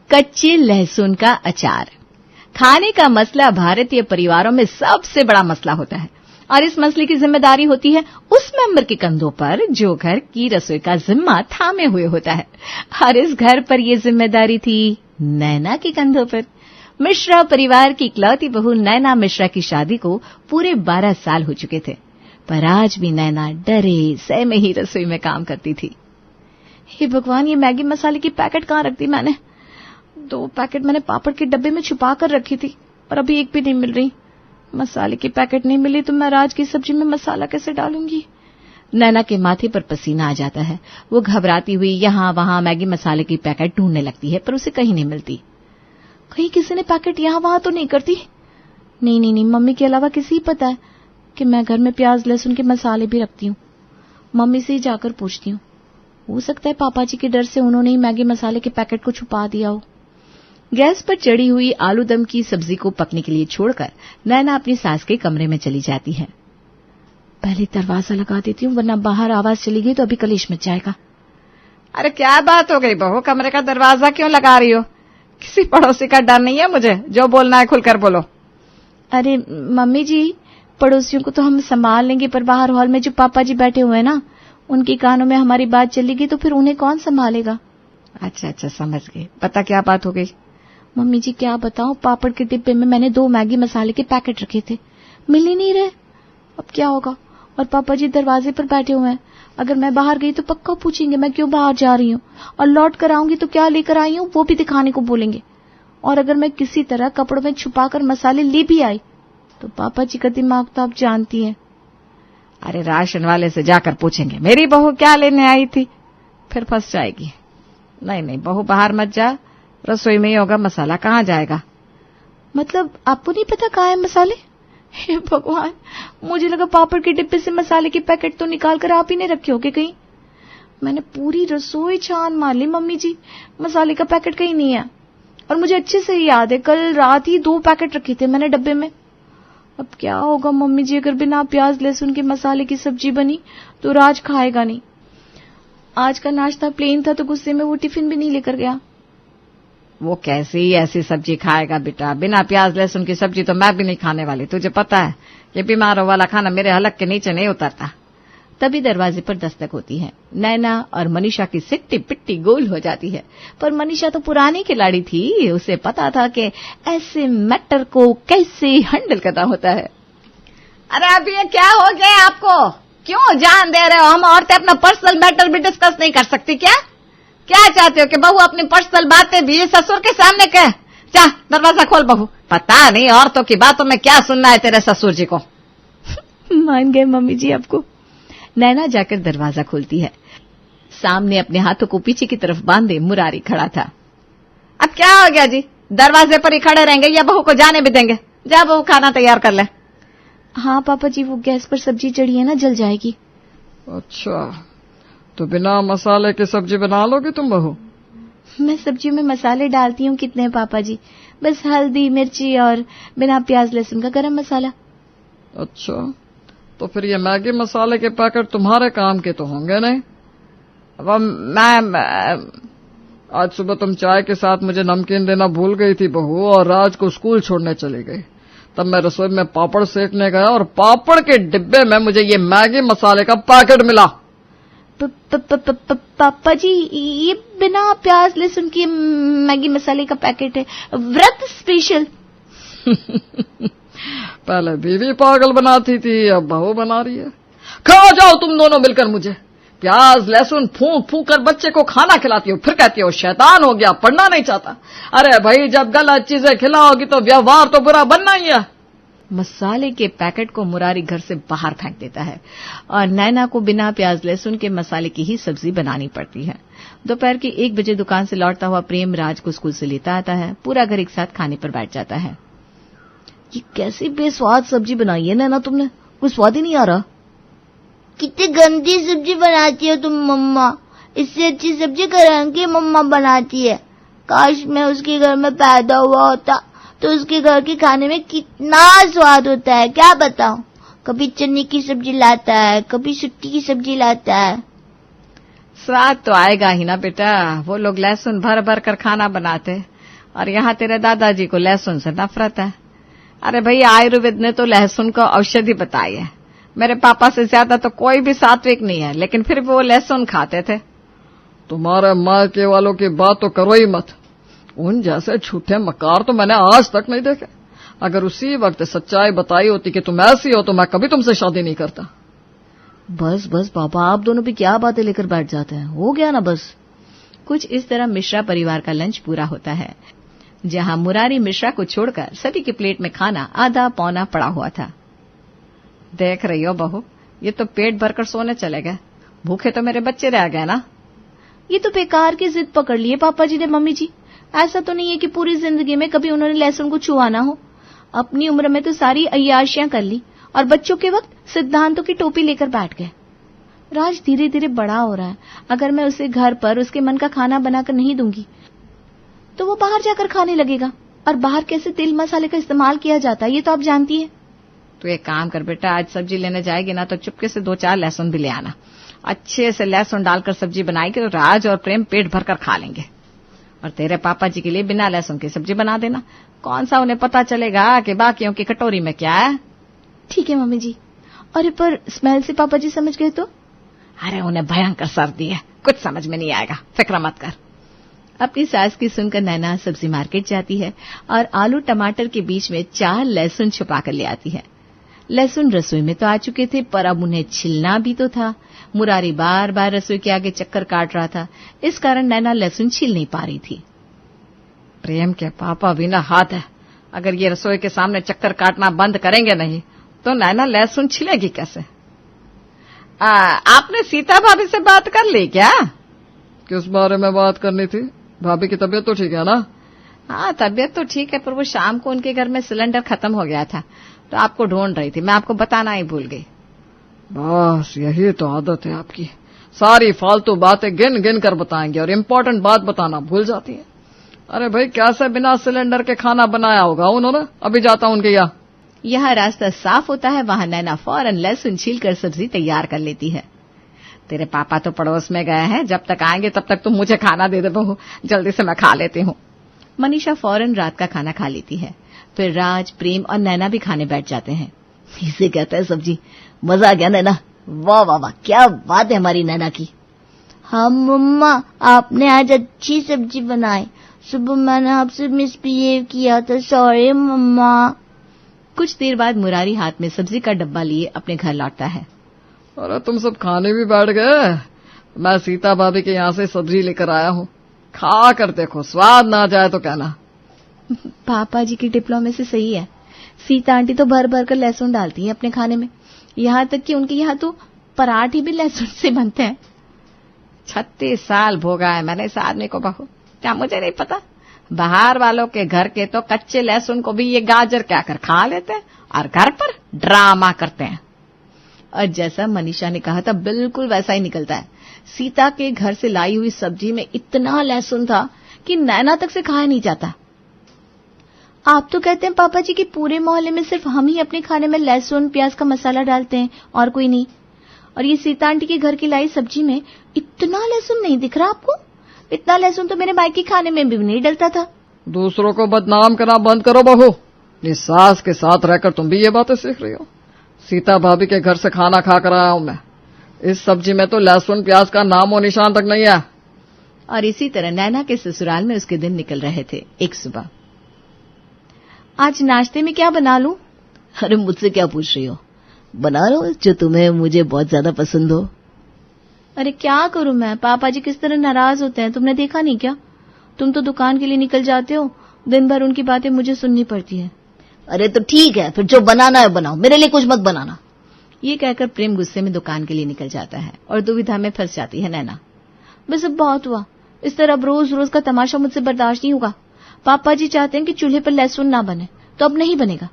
कच्चे लहसुन का अचार। खाने का मसला भारतीय परिवारों में सबसे बड़ा मसला होता है और इस मसले की जिम्मेदारी होती है उस मेंबर के कंधों पर जो घर की रसोई का जिम्मा थामे हुए होता है। और इस घर पर ये जिम्मेदारी थी नैना के कंधों पर। मिश्रा परिवार की इकलौती बहू नैना मिश्रा की शादी को पूरे 12 साल हो चुके थे, पर आज भी नैना डरे सहमे ही रसोई में काम करती थी। हे भगवान, ये मैगी मसाले की पैकेट कहाँ रख दी मैंने? 2 पैकेट मैंने पापड़ के डब्बे में छुपा कर रखी थी और अभी एक भी नहीं मिल रही। मसाले की पैकेट नहीं मिली तो मैं राज की सब्जी में मसाला कैसे डालूंगी? नैना के माथे पर पसीना आ जाता है। वो घबराती हुई यहां वहां मैगी मसाले की पैकेट ढूंढने लगती है, पर उसे कहीं नहीं मिलती। कहीं किसी ने पैकेट यहां वहां तो नहीं करती? नहीं, मम्मी के अलावा किसी ही पता है कि मैं घर में प्याज लहसुन के मसाले भी रखती हूँ। मम्मी से ही जाकर पूछती हूँ। हो सकता है पापा जी के डर से उन्होंने ही मैगी मसाले के पैकेट को छुपा दिया हो। गैस पर चढ़ी हुई आलू दम की सब्जी को पकने के लिए छोड़कर नैना अपनी सास के कमरे में चली जाती है। पहले दरवाजा लगा देती हूँ, वरना बाहर आवाज चली गई तो अभी कलेश मच जाएगा। अरे क्या बात हो गई बहू, कमरे का दरवाजा क्यों लगा रही हो? किसी पड़ोसी का डर नहीं है मुझे, जो बोलना है खुलकर बोलो। अरे मम्मी जी, पड़ोसियों को तो हम संभाल लेंगे, पर बाहर हॉल में जो पापा जी बैठे हुए हैं ना, उनके कानों में हमारी बात चलेगी तो फिर उन्हें कौन संभालेगा? अच्छा, समझ गई। पता क्या बात हो गई? मम्मी जी क्या बताऊं, पापड़ के डिब्बे में मैंने 2 मैगी मसाले के पैकेट रखे थे, मिल ही नहीं रहे। अब क्या होगा? और पापा जी दरवाजे पर बैठे हुए हैं। अगर मैं बाहर गई तो पक्का पूछेंगे मैं क्यों बाहर जा रही हूँ, और लौट कर आऊंगी तो क्या लेकर आई हूँ वो भी दिखाने को बोलेंगे। और अगर मैं किसी तरह कपड़ों में छुपाकर मसाले ले भी आई तो पापा जी का दिमाग तो आप जानती हैं। अरे राशन वाले से जाकर पूछेंगे मेरी बहू क्या लेने आई थी, फिर फंस जाएगी। नहीं बहू, बाहर मत जा, रसोई में ही होगा मसाला, कहाँ जाएगा? मतलब आपको नहीं पता कहाँ है मसाले? हे भगवान, मुझे लगा पापड़ के डिब्बे से मसाले के पैकेट तो निकाल कर आप ही ने रखे होगे कहीं। मैंने पूरी रसोई छान मार ली मम्मी जी, मसाले का पैकेट कहीं नहीं है। और मुझे अच्छे से याद है कल रात ही 2 पैकेट रखे थे मैंने डब्बे में। अब क्या होगा मम्मी जी, अगर बिना प्याज लहसुन के मसाले की सब्जी बनी तो राज खाएगा नहीं। आज का नाश्ता प्लेन था तो गुस्से में वो टिफिन भी नहीं लेकर गया। वो कैसी ऐसी सब्जी खाएगा बेटा? बिना प्याज लहसुन की सब्जी तो मैं भी नहीं खाने वाली, तुझे पता है। ये बीमारों वाला खाना मेरे हलक के नीचे नहीं उतरता। तभी दरवाजे पर दस्तक होती है। नैना और मनीषा की सिट्टी पिट्टी गोल हो जाती है, पर मनीषा तो पुरानी खिलाड़ी थी, उसे पता था कि ऐसे मैटर को कैसे हैंडल करना होता है। अरे अब ये क्या हो गया आपको? क्यों जान दे रहे हो? हम औरतें अपना पर्सनल मैटर भी डिस्कस नहीं कर सकती क्या? क्या चाहते हो कि बहू अपनी पर्सनल बातें भी ससुर के सामने कहे? जा दरवाजा खोल बहू, पता नहीं औरतों की बातों में क्या सुनना है तेरे ससुर जी को। मान गए मम्मी जी आपको। नैना जाकर दरवाजा खोलती है। सामने अपने हाथों को पीछे की तरफ बांधे मुरारी खड़ा था। अब क्या हो गया जी, दरवाजे पर ही खड़े रहेंगे या बहू को जाने भी देंगे? जा बहू, खाना तैयार कर ले। हाँ पापा जी, वो गैस पर सब्जी चढ़ी है ना, जल जाएगी। अच्छा, तो बिना मसाले की सब्जी बना लोगे तुम बहू? मैं सब्जी में मसाले डालती हूँ कितने पापा जी, बस हल्दी मिर्ची और बिना प्याज लहसुन का गरम मसाला। अच्छा, तो फिर ये मैगी मसाले के पैकेट तुम्हारे काम के तो होंगे नहीं? अब मैं आज सुबह तुम चाय के साथ मुझे नमकीन देना भूल गई थी बहू, और राज को स्कूल छोड़ने चली गई। तब मैं रसोई में पापड़ सेकने गया और पापड़ के डिब्बे में मुझे ये मैगी मसाले का पैकेट मिला। पापा जी, ये बिना प्याज लहसुन की मैगी मसाले का पैकेट है, व्रत स्पेशल। पहले बीवी पागल बनाती थी, अब बहू बना रही है। खा जाओ तुम दोनों मिलकर मुझे। प्याज लहसुन फूंक फूंक कर बच्चे को खाना खिलाती हो, फिर कहती हो शैतान हो गया, पढ़ना नहीं चाहता। अरे भाई, जब गलत चीजें खिलाओगी तो व्यवहार तो बुरा बनना ही है। मसाले के पैकेट को मुरारी घर से बाहर फेंक देता है और नैना को बिना प्याज लहसुन के मसाले की ही सब्जी बनानी पड़ती है। दोपहर के 1 बजे दुकान से लौटता हुआ प्रेम राज को स्कूल से लेता आता है। पूरा घर एक साथ खाने पर बैठ जाता है। ये कैसी बेस्वाद सब्जी बनाई है नैना तुमने, कोई स्वाद ही नहीं आ रहा। कितनी गंदी सब्जी बनाती हो तुम मम्मा, इससे अच्छी सब्जी करण की मम्मा बनाती है। काश मैं उसके घर में पैदा हुआ होता तो उसके घर के खाने में कितना स्वाद होता है क्या बताऊं। कभी चने की सब्जी लाता है, कभी सुट्टी की सब्जी लाता है। स्वाद तो आएगा ही ना बेटा, वो लोग लहसुन भर भर कर खाना बनाते, और यहाँ तेरे दादाजी को लहसुन से नफरत है। अरे भाई, आयुर्वेद ने तो लहसुन को औषधि बताई है। मेरे पापा से ज्यादा तो कोई भी सात्विक नहीं है, लेकिन फिर भी वो लहसुन खाते थे। तुम्हारे माँ के वालों की बात तो करो ही मत। उन जैसे झूठे मकार तो मैंने आज तक नहीं देखे। अगर उसी वक्त सच्चाई बताई होती कि तुम ऐसी हो तो मैं कभी तुमसे शादी नहीं करता। बस बस पापा, आप दोनों भी क्या बातें लेकर बैठ जाते हैं, हो गया ना बस। कुछ इस तरह मिश्रा परिवार का लंच पूरा होता है, जहां मुरारी मिश्रा को छोड़कर सभी की प्लेट में खाना आधा पौना पड़ा हुआ था। देख रही हो बहू, ये तो पेट भरकर सोने चले गए, भूखे तो मेरे बच्चे रह गए ना। ये तो बेकार की जिद पकड़ ली है पापा जी ने। मम्मी जी, ऐसा तो नहीं है कि पूरी जिंदगी में कभी उन्होंने लहसुन को छुआ ना हो। अपनी उम्र में तो सारी अय्याशियां कर ली और बच्चों के वक्त सिद्धांतों की टोपी लेकर बैठ गए। राज धीरे धीरे बड़ा हो रहा है। अगर मैं उसे घर पर उसके मन का खाना बनाकर नहीं दूंगी तो वो बाहर जाकर खाने लगेगा, और बाहर कैसे तेल मसाले का इस्तेमाल किया जाता है ये तो आप जानती है। तो एक काम कर बेटा, आज सब्जी लेने जाएगी ना तो चुपके से 2-4 लहसुन भी ले आना। अच्छे से लहसुन डालकर सब्जी बनाएगी तो राज और प्रेम पेट भरकर खा लेंगे। और तेरे पापा जी के लिए बिना लहसुन की सब्जी बना देना। कौन सा उन्हें पता चलेगा कि बाकियों की कटोरी में क्या है। ठीक है मम्मी जी। अरे पर स्मेल से पापा जी समझ गए तो? अरे उन्हें भयंकर सर्दी है, कुछ समझ में नहीं आएगा, फिक्र मत कर। अपनी सास की सुनकर नैना सब्जी मार्केट जाती है और आलू टमाटर के बीच में 4 लहसुन छुपा कर ले आती है। लहसुन रसोई में तो आ चुके थे, पर अब उन्हें छिलना भी तो था। मुरारी बार बार रसोई के आगे चक्कर काट रहा था, इस कारण नैना लहसुन छिल नहीं पा रही थी। प्रेम के पापा भी ना हाथ है, अगर ये रसोई के सामने चक्कर काटना बंद करेंगे नहीं तो नैना लहसुन छिलेगी कैसे। आपने सीता भाभी से बात कर ली क्या? किस बारे में बात करनी थी? भाभी की तबीयत तो ठीक है ना? हाँ, तबीयत तो ठीक है, पर वो शाम को उनके घर में सिलेंडर खत्म हो गया था तो आपको ढूंढ रही थी। मैं आपको बताना ही भूल गई। बस यही तो आदत है आपकी, सारी फालतू बातें गिन गिन कर बताएंगे और इम्पोर्टेंट बात बताना भूल जाती है। अरे भाई, कैसे बिना सिलेंडर के खाना बनाया होगा उन्होंने? अभी जाता हूं उनके यहाँ। यहाँ रास्ता साफ होता है, वहां नैना फौरन लहसुन छीलकर सब्जी तैयार कर लेती है। तेरे पापा तो पड़ोस में गए हैं, जब तक आएंगे तब तक तुम मुझे खाना दे दे बहू, जल्दी से मैं खा लेती हूँ। मनीषा फौरन रात का खाना खा लेती है। फिर राज, प्रेम और नैना भी खाने बैठ जाते हैं। इसे कहता है सब्जी। मजा आ गया नैना, वाह वाह वाह, क्या बात है हमारी नैना की। हाँ मम्मा, आपने आज अच्छी सब्जी बनाई। सुबह मैंने आपसे मिसबिहेव किया था, सॉरी मम्मा। कुछ देर बाद मुरारी हाथ में सब्जी का डब्बा लिए अपने घर लौटता है। अरे तुम सब खाने भी बैठ गए? मैं सीता भाभी के यहाँ से सब्जी लेकर आया हूँ, खा कर देखो, स्वाद ना जाए तो कहना। पापा जी की डिप्लोमे से सही है। सीता आंटी तो भर भर कर लहसुन डालती है अपने खाने में, यहाँ तक कि उनके यहाँ तो पराठे भी लहसुन से बनते हैं। 36 साल भोगा है मैंने इस आदमी को बहू, क्या मुझे नहीं पता? बाहर वालों के घर के तो कच्चे लहसुन को भी ये गाजर क्या कर खा लेते हैं और घर पर ड्रामा करते हैं। और जैसा मनीषा ने कहा था बिल्कुल वैसा ही निकलता है। सीता के घर से लाई हुई सब्जी में इतना लहसुन था कि नैना तक से खाया नहीं जाता। आप तो कहते हैं पापा जी कि पूरे मोहल्ले में सिर्फ हम ही अपने खाने में लहसुन प्याज का मसाला डालते हैं और कोई नहीं, और ये सीता आंटी के घर की लाई सब्जी में इतना लहसुन नहीं दिख रहा आपको? इतना लहसुन तो मेरे मायके खाने में भी नहीं डलता था। दूसरों को बदनाम करना बंद करो बहू। इस सास के साथ रहकर तुम भी ये बातें सीख रही हो। सीता भाभी के घर से खाना खा कर आया हूं मैं। इस सब्जी में तो लहसुन प्याज का नाम और निशान तक नहीं है। और इसी तरह नैना के ससुराल में उसके दिन निकल रहे थे। एक सुबह, आज नाश्ते में क्या बना लूं? अरे मुझसे क्या पूछ रही हो, बना लो जो तुम्हें मुझे बहुत ज्यादा पसंद हो। अरे क्या करूं मैं, पापा जी किस तरह नाराज होते हैं, तुमने देखा नहीं क्या? तुम तो दुकान के लिए निकल जाते हो, दिन भर उनकी बातें मुझे सुननी पड़ती है। अरे तो ठीक है, फिर जो बनाना है बनाओ, मेरे लिए कुछ मत बनाना। ये कहकर प्रेम गुस्से में दुकान के लिए निकल जाता है और दुविधा में फंस जाती है नैना। बस अब बहुत हुआ, इस तरह अब रोज रोज का तमाशा मुझसे बर्दाश्त नहीं होगा। पापा जी चाहते हैं कि चूल्हे पर लहसुन ना बने तो अब नहीं बनेगा,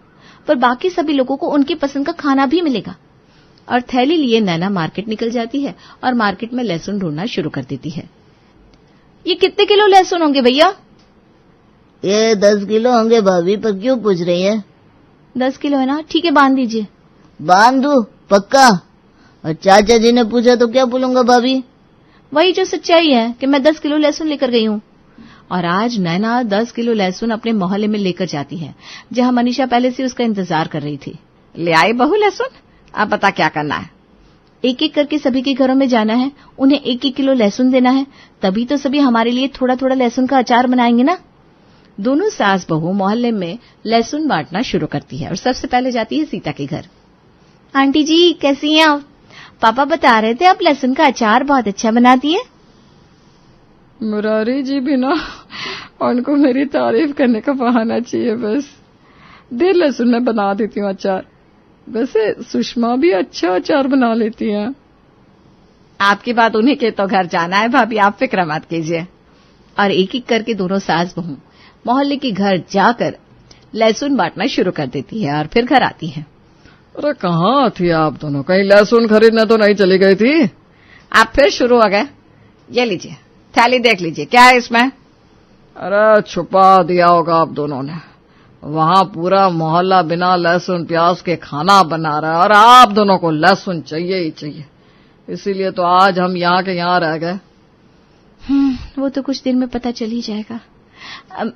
पर बाकी सभी लोगों को उनकी पसंद का खाना भी मिलेगा। और थैली लिए नैना मार्केट निकल जाती है और मार्केट में लहसुन ढूंढना शुरू कर देती है। ये कितने किलो लहसुन होंगे भैया? ये 10 किलो होंगे भाभी, पर क्यों पूछ रही है? 10 किलो है ना, ठीक है बांध दीजिए। बांध दू पक्का? और चाचा जी ने पूछा तो क्या बोलूंगा भाभी? वही जो सच्चाई है कि मैं 10 किलो लहसुन लेकर गई हूँ। और आज नैना 10 किलो लहसुन अपने मोहल्ले में लेकर जाती है, जहां मनीषा पहले से उसका इंतजार कर रही थी। ले आई बहू लहसुन, अब बता क्या करना है। एक एक करके सभी के घरों में जाना है, उन्हें 1-1 किलो लहसुन देना है, तभी तो सभी हमारे लिए थोड़ा थोड़ा लहसुन का अचार बनाएंगे ना। दोनों सास बहू मोहल्ले में लहसुन बांटना शुरू करती है और सबसे पहले जाती है सीता के घर। आंटी जी कैसी हैं आप? पापा बता रहे थे आप लहसुन का अचार बहुत अच्छा बनाती है। मुरारी जी भी ना, उनको मेरी तारीफ करने का बहाना चाहिए बस। देर लहसुन में बना देती हूँ अचार। वैसे सुषमा भी अच्छा अचार बना लेती हैं। आपकी बात उन्हीं के तो घर जाना है भाभी, आप फिक्र मत कीजिए। और एक एक करके दोनों सास बहू मोहल्ले के घर जाकर लहसुन बांटना शुरू कर देती है और फिर घर आती है। अरे कहाँ थी आप दोनों? कहीं लहसुन खरीदने तो नहीं चली गई थी? आप फिर शुरू हो गए। ये लीजिए थैली, देख लीजिए क्या है इसमें। अरे छुपा दिया होगा आप दोनों ने। वहां पूरा मोहल्ला बिना लहसुन प्याज के खाना बना रहा है और आप दोनों को लहसुन चाहिए ही चाहिए, इसीलिए तो आज हम यहाँ के यहाँ रह गए। वो तो कुछ देर में पता चल ही जाएगा।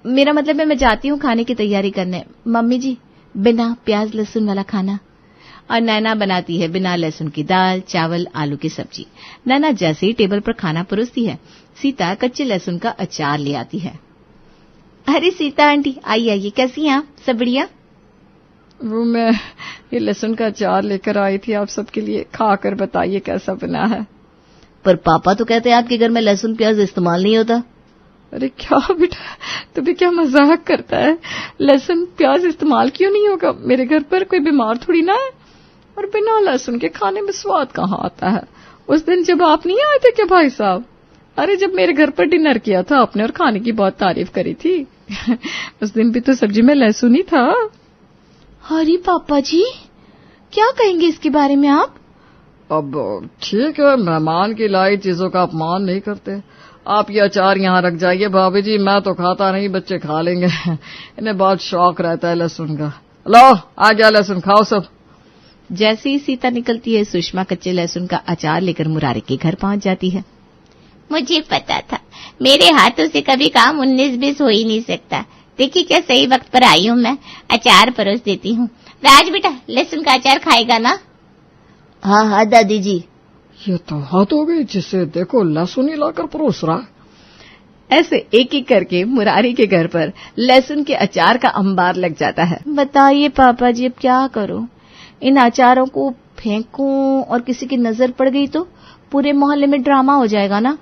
मेरा मतलब है मैं जाती हूँ खाने की तैयारी करने। मम्मी जी बिना प्याज लहसुन वाला खाना। और नैना बनाती है बिना लहसुन की दाल, चावल, आलू की सब्जी। नैना जैसे ही टेबल पर खाना परोसती है, सीता कच्चे लहसुन का अचार ले आती है। अरे सीता आंटी आइए आइए, कैसी हैं आप? सब बढ़िया? वो मैं ये लहसुन का अचार लेकर आई थी आप सबके लिए, खाकर बताइए कैसा बना है। पर पापा तो कहते हैं आपके घर में लहसुन प्याज इस्तेमाल नहीं होता। अरे क्या बेटा, तू भी क्या मजाक करता है? लहसुन प्याज इस्तेमाल क्यों नहीं होगा? मेरे घर पर कोई बीमार थोड़ी ना है, और बिना लहसुन के खाने में स्वाद कहाँ आता है? उस दिन जब आप नहीं आए थे क्या भाई साहब? अरे जब मेरे घर पर डिनर किया था आपने और खाने की बहुत तारीफ करी थी उस दिन भी तो सब्जी में लहसुन ही था। अरे पापा जी क्या कहेंगे इसके बारे में आप? अब ठीक है, मेहमान की लाई चीजों का अपमान नहीं करते। आप ये अचार यहाँ रख जाइए भाभी जी, मैं तो खाता नहीं, बच्चे खा लेंगे इन्हें बहुत शौक रहता है लहसुन का। लो आ गया लहसुन, खाओ सब। जैसे ही सीता निकलती है, सुषमा कच्चे लहसुन का अचार लेकर मुरारी के घर पहुंच जाती है। मुझे पता था मेरे हाथों से कभी काम 19-20 हो ही नहीं सकता। देखिए क्या सही वक्त पर आई हूँ मैं। अचार परोस देती हूँ। राज बेटा लहसुन का अचार खाएगा ना? हाँ हाँ दादी जी। ये तो हाथ हो गई, जिसे देखो लहसुन ही लाकर परोस रहा। ऐसे एक एक करके मुरारी के घर पर लहसुन के अचार का अंबार लग जाता है। बताइए पापा जी अब क्या करूं? इन अचारों को फेंकूं और किसी की नजर पड़ गई तो पूरे मोहल्ले में ड्रामा हो जाएगा ना।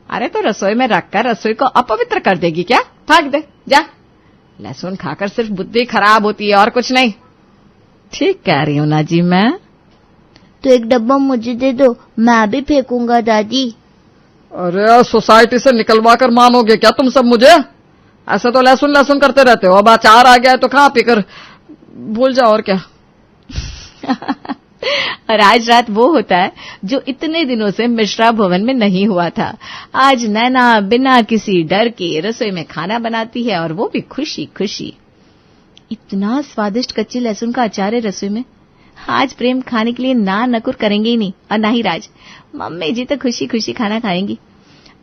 अरे तो रसोई में रखकर रसोई को अपवित्र कर देगी क्या? फेंक दे जा। लहसुन खाकर सिर्फ बुद्धि खराब होती है और कुछ नहीं। ठीक कह रही हूं ना जी मैं। तो एक डब्बा मुझे दे दो, मैं भी फेंकूंगा दादी। अरे सोसाइटी से निकलवा कर मानोगे क्या तुम सब मुझे? ऐसे तो लहसुन लहसुन करते रहते हो, अब अचार आ गया है तो खा पीकर भूल जाओ और क्या। और आज रात वो होता है जो इतने दिनों से मिश्रा भवन में नहीं हुआ था। आज नैना बिना किसी डर के रसोई में खाना बनाती है और वो भी खुशी खुशी। इतना स्वादिष्ट कच्चे लहसुन का अचार है रसोई में। आज प्रेम खाने के लिए ना नकुर करेंगे ही नहीं, और ना ही राज। मम्मी जी तो खुशी खुशी खाना खाएंगी।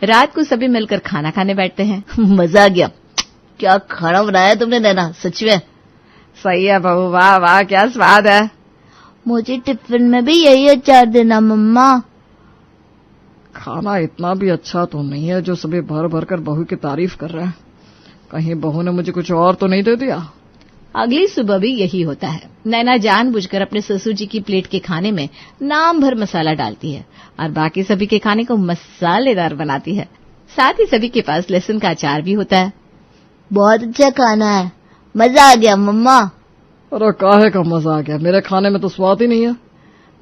रात को सभी मिलकर खाना खाने बैठते हैं। मजा आ गया। क्या खाना बनाया तुमने नैना, सच में? सही है बहू, वाह वाह क्या स्वाद है। मुझे टिफिन में भी यही अचार देना मम्मा। खाना इतना भी अच्छा तो नहीं है जो सभी भर भर कर बहू की तारीफ कर रहे हैं। कहीं बहू ने मुझे कुछ और तो नहीं दे दिया? अगली सुबह भी यही होता है। नैना जानबूझकर अपने ससुर जी की प्लेट के खाने में नाम भर मसाला डालती है और बाकी सभी के खाने को मसालेदार बनाती है। साथ ही सभी के पास लहसुन का अचार भी होता है। बहुत अच्छा खाना है, मजा आ गया मम्मा। अरे काहे का मजा आ गया? मेरे खाने में तो स्वाद ही नहीं है।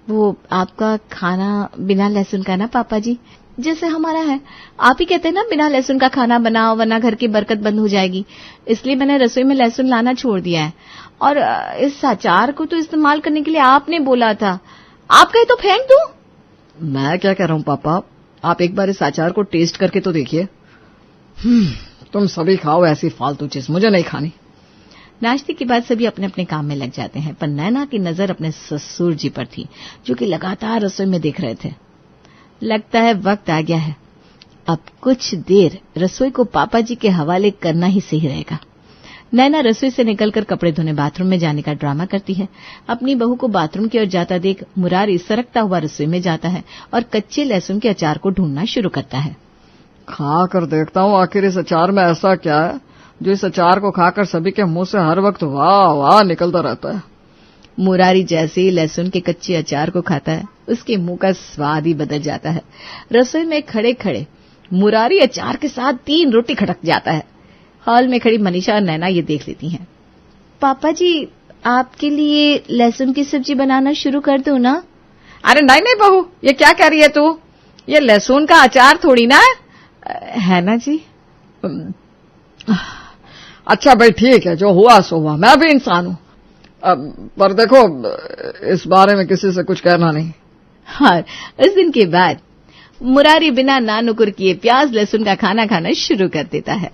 वो आपका खाना बिना लहसुन का ना पापा जी, जैसे हमारा है। आप ही कहते हैं ना बिना लहसुन का खाना बनाओ वरना घर की बरकत बंद हो जाएगी, इसलिए मैंने रसोई में लहसुन लाना छोड़ दिया है। और इस अचार को तो इस्तेमाल करने के लिए आपने बोला था, आप कहे तो फेंक दूं? मैं क्या कह रहा हूँ पापा, आप एक बार इस अचार को टेस्ट करके तो देखिए। तुम सभी खाओ ऐसी फालतू चीज, मुझे नहीं खानी। नाश्ते के बाद सभी अपने अपने काम में लग जाते हैं, पर नैना की नजर अपने ससुर जी पर थी जो कि लगातार रसोई में देख रहे थे। लगता है वक्त आ गया है अब कुछ देर रसोई को पापा जी के हवाले करना ही सही रहेगा। नैना रसोई से निकलकर कपड़े धोने बाथरूम में जाने का ड्रामा करती है। अपनी बहू को बाथरूम की ओर जाता देख मुरारी सरकता हुआ रसोई में जाता है और कच्चे लहसुन के अचार को ढूंढना शुरू करता है। खा कर देखता हूँ आखिर इस अचार में ऐसा क्या है जो इस अचार को खाकर सभी के मुंह से हर वक्त वाह वाह निकलता रहता है। मुरारी जैसे ही लहसुन के कच्चे अचार को खाता है, उसके मुंह का स्वाद ही बदल जाता है। रसोई में खड़े खड़े मुरारी अचार के साथ 3 रोटी खटक जाता है। हॉल में खड़ी मनीषा और नैना ये देख लेती हैं। पापा जी, आपके लिए लहसुन की सब्जी बनाना शुरू कर दूं ना? अरे नहीं नहीं बहू, ये क्या कह रही है तू? ये लहसुन का अचार थोड़ी ना है ना जी। अच्छा भाई ठीक है, जो हुआ सो हुआ, मैं भी इंसान हूं। पर देखो, इस बारे में किसी से कुछ कहना नहीं। और उस दिन के बाद मुरारी बिना नानुकुर किए प्याज लहसुन का खाना खाना शुरू कर देता है।